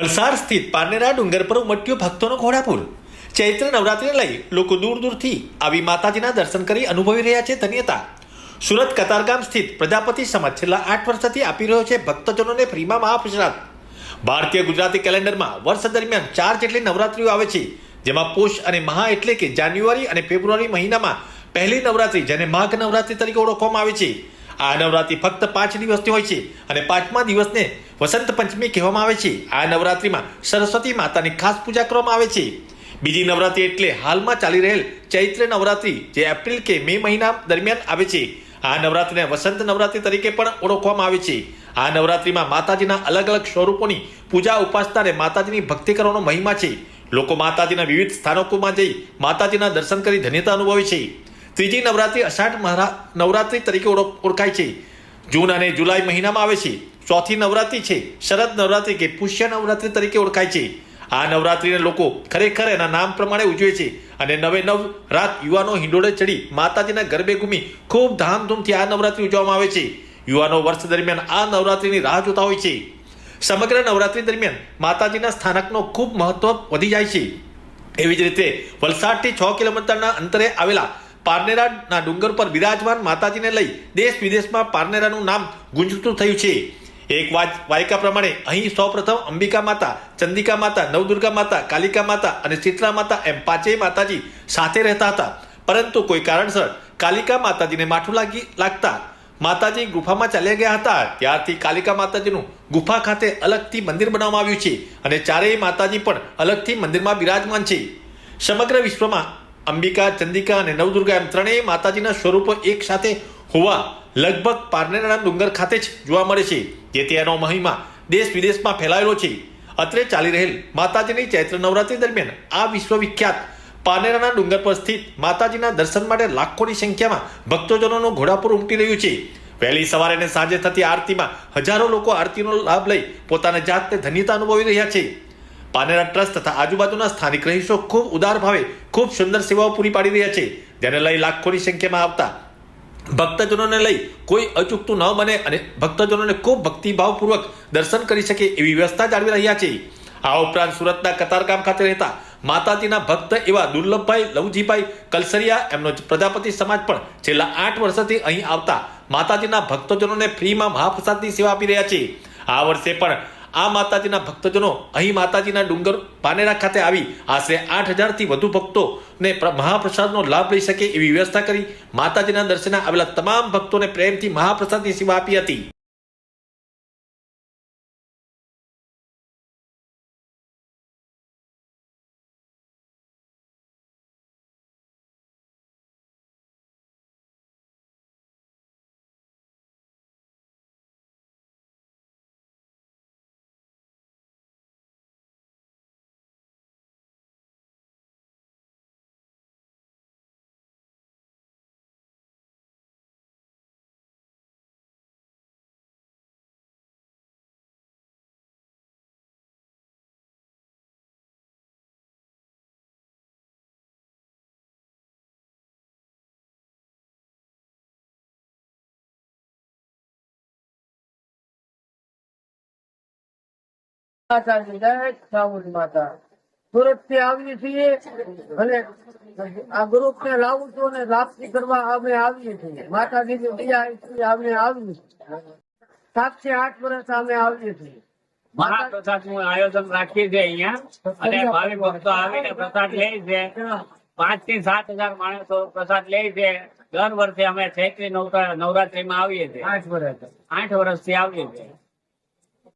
વલસાડ સ્થિત પારનેરા ડુંગર પર ઉમટ્યો ભક્તોનો ઘોડાપુર। ચૈત્ર નવરાત્રિને લઈ લોકો દૂર દૂરથી આવી માતાજીના દર્શન કરી અનુભવી રહ્યા છે ધન્યતા। સુરત કતારગામ સ્થિત પ્રજાપતિ સમાજ છેલ્લા 8 વર્ષથી આપી રહ્યો છે ભક્તજનોને ફ્રીમાં મહાપ્રસાદ। ભારતીય ગુજરાતી કેલેન્ડરમાં વર્ષ દરમિયાન 4 જેટલી નવરાત્રિઓ આવે છે, જેમાં પોષ અને મહા એટલે કે જાન્યુઆરી અને ફેબ્રુઆરી મહિનામાં પહેલી નવરાત્રિ, જેને માઘ નવરાત્રિ તરીકે ઓળખવામાં આવે છે। આ નવરાત્રિ ફક્ત 5 દિવસની હોય છે અને 5મા દિવસને વસંત પંચમી કહેવામાં આવે છે। આ નવરાત્રિમાં સરસ્વતી માતાની ખાસ પૂજા કરવામાં આવે છે। બીજી નવરાત્રિ એટલે હાલમાં ચાલી રહેલ ચૈત્ર નવરાત્રિ, જે એપ્રિલ કે મે મહિના દરમિયાન આવે છે। આ નવરાત્રિને વસંત નવરાત્રિ તરીકે પણ ઓળખવામાં આવે છે। આ નવરાત્રિમાં માતાજીના અલગ અલગ સ્વરૂપોની પૂજા, ઉપાસના અને માતાજીની ભક્તિ કરવાનો મહિમા છે। લોકો માતાજીના વિવિધ સ્થાનકોમાં જઈ માતાજીના દર્શન કરી ધન્યતા અનુભવે છે। ત્રીજી નવરાત્રિ અષાઢ નવરાત્રિ તરીકે ઓળખાય છે, જૂન અને જુલાઈ મહિનામાં આવે છે। ચોથી નવરાત્રિ છે શરદ નવરાત્રિ કે પુષ્ય નવરાત્રિ તરીકે ઓળખાય છે। આ નવરાત્રિને લોકો ખરેખર એના નામ પ્રમાણે ઉજવે છે અને 9 રાત યુવાનો હિંડોળે ચડી માતાજીના ગરબે ઘૂમી ખૂબ ધામધૂમથી આ નવરાત્રિ ઉજવવામાં આવે છે। યુવાનો વર્ષ દરમિયાન આ નવરાત્રિની રાહ જોતા હોય છે। સમગ્ર નવરાત્રિ દરમિયાન માતાજીના સ્થાનકનો ખૂબ મહત્વ વધી જાય છે। એવી જ રીતે વલસાડથી 6 કિલોમીટરના અંતરે આવેલા પારનેરાના ડુંગર પર બિરાજમાન માતાજીને લઈ દેશ વિદેશમાં પારનેરાનું નામ ગુંજતું થયું છે। એક વાયકા પ્રમાણે અહીં સૌપ્રથમ અંબિકા માતા, ચંદિકા માતા, નવદુર્ગા માતા, કાલિકા માતા અને શીતળા માતા એમ 5 માતાજી સાથે રહેતા હતા, પરંતુ કોઈ કારણસર કાલિકા માતાજીને માઠું લાગતા માતાજી ગુફામાં ચાલ્યા ગયા હતા। ત્યારથી કાલિકા માતાજીનું ગુફા ખાતે અલગથી મંદિર બનાવવામાં આવ્યું છે અને ચારેય માતાજી પણ અલગથી મંદિરમાં બિરાજમાન છે। સમગ્ર વિશ્વમાં અંબિકા, ચંદિકા અને નવદુર્ગા એમ ત્રણેય માતાજીના સ્વરૂપો એક સાથે હોવા લગભગ પારનેરાના ડુંગર ખાતે જ જોવા મળે છે, જેથી એનો મહિમા દેશ વિદેશમાં ફેલાયેલો છે। અત્રે ચાલી રહેલ માતાજીની ચૈત્ર નવરાત્રિ દરમિયાન આ વિશ્વવિખ્યાત પારનેરાના ડુંગર પર સ્થિત માતાજીના દર્શન માટે લાખોની સંખ્યામાં ભક્તજનોનું ઘોડાપુર ઉમટી રહ્યું છે। વહેલી સવારે અને સાંજે થતી આરતીમાં હજારો લોકો આરતીનો લાભ લઈ પોતાની જાતને ધન્યતા અનુભવી રહ્યા છે। પારનેરા ટ્રસ્ટ તથા આજુબાજુના સ્થાનિક રહીશો ખૂબ ઉદાર ભાવે ખૂબ સુંદર સેવાઓ પૂરી પાડી રહ્યા છે, જેને લઈ લાખોની સંખ્યામાં આવતા ભક્તજનોને લઈ કોઈ અચૂકતું ન બને અને ભક્તજનોને ખૂબ ભક્તિભાવપૂર્વક દર્શન કરી શકે એવી વ્યવસ્થા જાળવી રહ્યા છે। આ ઉપરાંત સુરતના કતારગામ ખાતે રહેતા માતાજીના ભક્ત એવા દુર્લભભાઈ લવજીભાઈ કલસરિયા એમનો પ્રજાપતિ સમાજ પણ છેલ્લા 8 વર્ષથી અહીં આવતા માતાજીના ભક્તજનોને ફ્રીમાં મહાપ્રસાદની સેવા આપી રહ્યા છે। આ વર્ષે પણ આ માતાજીના ભક્તજનો અહીં માતાજીના ડુંગર પારનેરા ખાતે આવી આશરે 8000થી વધુ ભક્તોને મહાપ્રસાદનો લાભ લઈ શકે એવી વ્યવસ્થા કરી માતાજીના દર્શને આવેલા તમામ ભક્તોને પ્રેમથી મહાપ્રસાદની સેવા આપી હતી। માતાજી જય ચામુંડ માતા। સુરત થી આવીએ છીએ અને આ ગ્રુપ ને લાવું છું અને રાપ્તી કરવા અમે આવીએ છીએ। માતાજીની દયા અમે આવીએ 7 થી 8 વર્ષ અમે આવીએ છીએ। મહાપ્રસાદ નું આયોજન રાખીએ છીએ અહીંયા અને ભાવિક ભક્તો આવીને પ્રસાદ લે છે। 5 થી 7 હજાર માણસો પ્રસાદ લે છે। દર વર્ષે અમે ચૈત્રી નવરાત્રીમાં આવીએ છીએ। 8 વર્ષથી આવીએ છીએ।